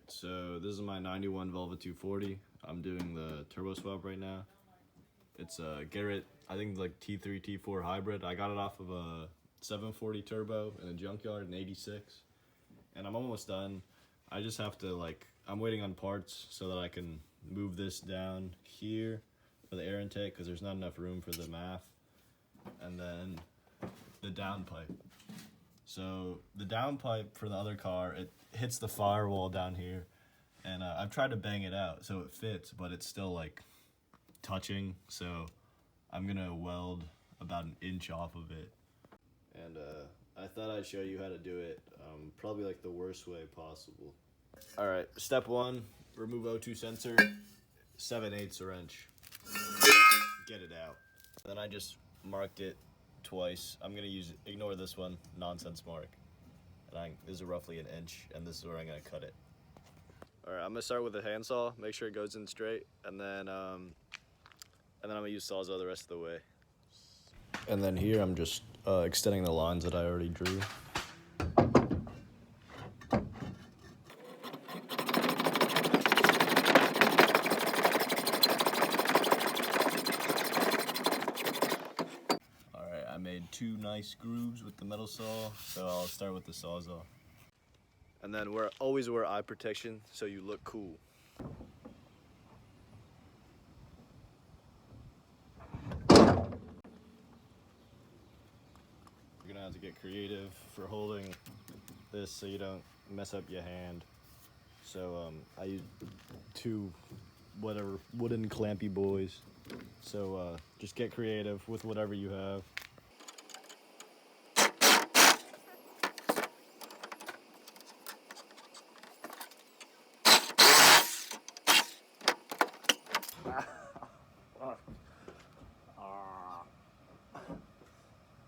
So this is my 91 Velvet 240. I'm doing the turbo swap right now. It's a Garrett, I think like T3, T4 hybrid. I got it off of a 740 turbo in a junkyard in 86. And I'm almost done. I just have to I'm waiting on parts so that I can move this down here for the air intake because there's not enough room for the MAF. And then the downpipe. So the downpipe for the other car, it hits the firewall down here. And I've tried to bang it out so it fits, but it's still touching. So I'm gonna weld about an inch off of it. And I thought I'd show you how to do it, probably the worst way possible. All right, step one, remove O2 sensor, 7/8 wrench. Get it out. Then I just marked it twice. I'm gonna ignore this one, nonsense mark. And this is roughly an inch, and this is where I'm gonna cut it. All right, I'm gonna start with a handsaw, make sure it goes in straight, and then I'm gonna use Sawzall the rest of the way. And then here I'm just extending the lines that I already drew. Alright, I made 2 nice grooves with the metal saw, so I'll start with the Sawzall. And then always wear eye protection so you look cool. You're gonna have to get creative for holding this so you don't mess up your hand. So I use 2 wooden clampy boys. So just get creative with whatever you have.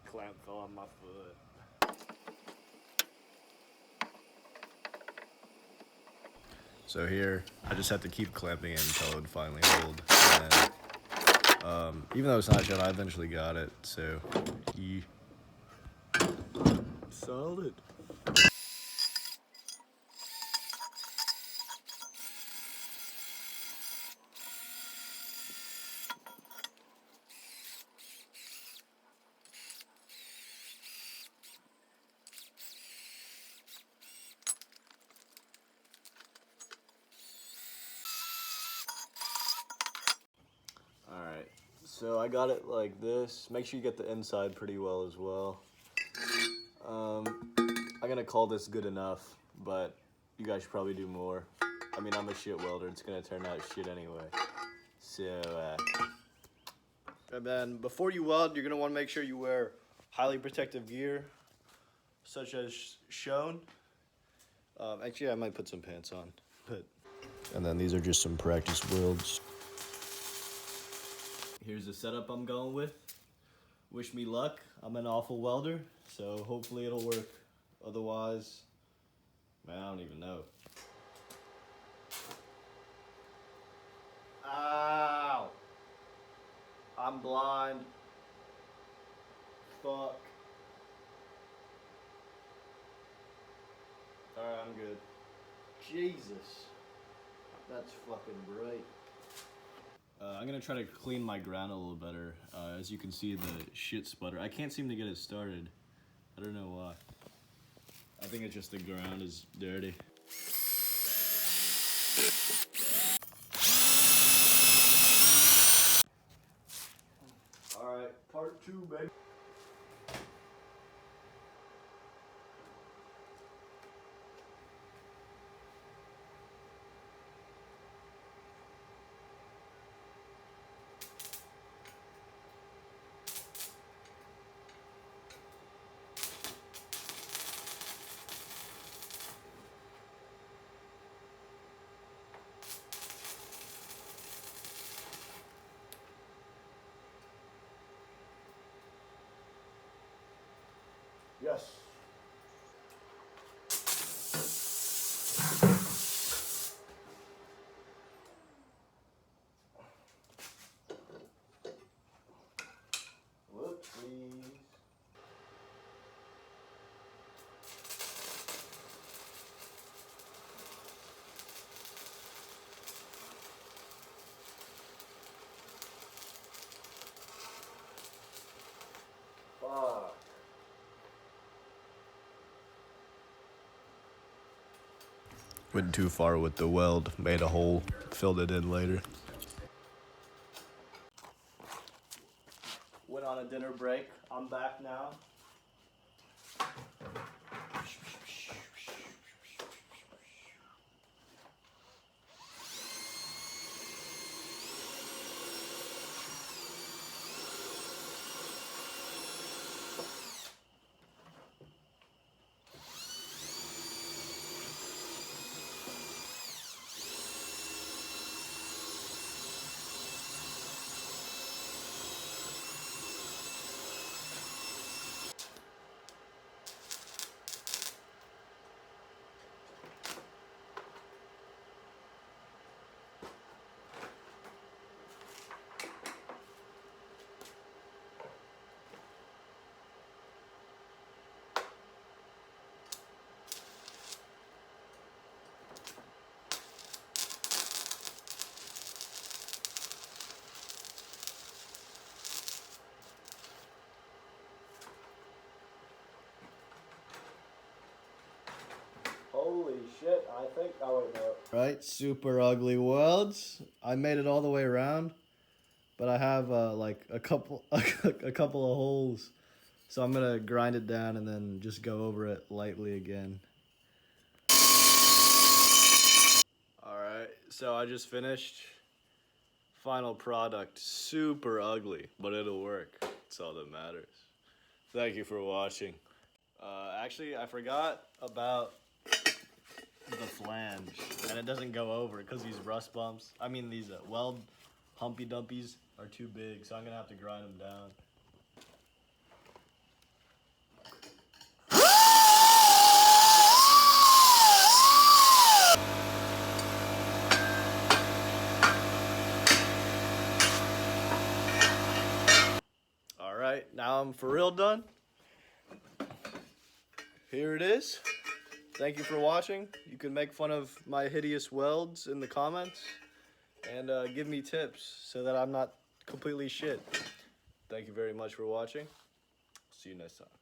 Clamp fell on my foot. So here, I just have to keep clamping it until it would finally hold. And even though it's not good, I eventually got it. So, solid. So I got it like this. Make sure you get the inside pretty well as well. I'm gonna call this good enough, but you guys should probably do more. I mean, I'm a shit welder. It's gonna turn out shit anyway. So, and then before you weld, you're gonna wanna make sure you wear highly protective gear, such as shown. Actually, I might put some pants on, but. And then these are just some practice welds. Here's the setup I'm going with. Wish me luck. I'm an awful welder, so hopefully it'll work. Otherwise, man, I don't even know. Ow! I'm blind. Fuck. Alright, I'm good. Jesus. That's fucking bright. I'm gonna try to clean my ground a little better. As you can see, the shit sputter. I can't seem to get it started. I don't know why. I think it's just the ground is dirty. Alright, part 2, baby. Went too far with the weld, made a hole, filled it in later. Went on a dinner break. I'm back now. Holy shit, I think, oh wait, no. Right, super ugly welds. I made it all the way around, but I have like a couple a couple of holes. So I'm gonna grind it down and then just go over it lightly again. Alright, so I just finished. Final product, super ugly, but it'll work. That's all that matters. Thank you for watching. Actually, I forgot about the flange, and it doesn't go over because these rust bumps, I mean these weld humpy dumpies are too big, so I'm gonna have to grind them down. Alright, now I'm for real done. Here it is. Thank you for watching. You can make fun of my hideous welds in the comments and give me tips so that I'm not completely shit. Thank you very much for watching. See you next time.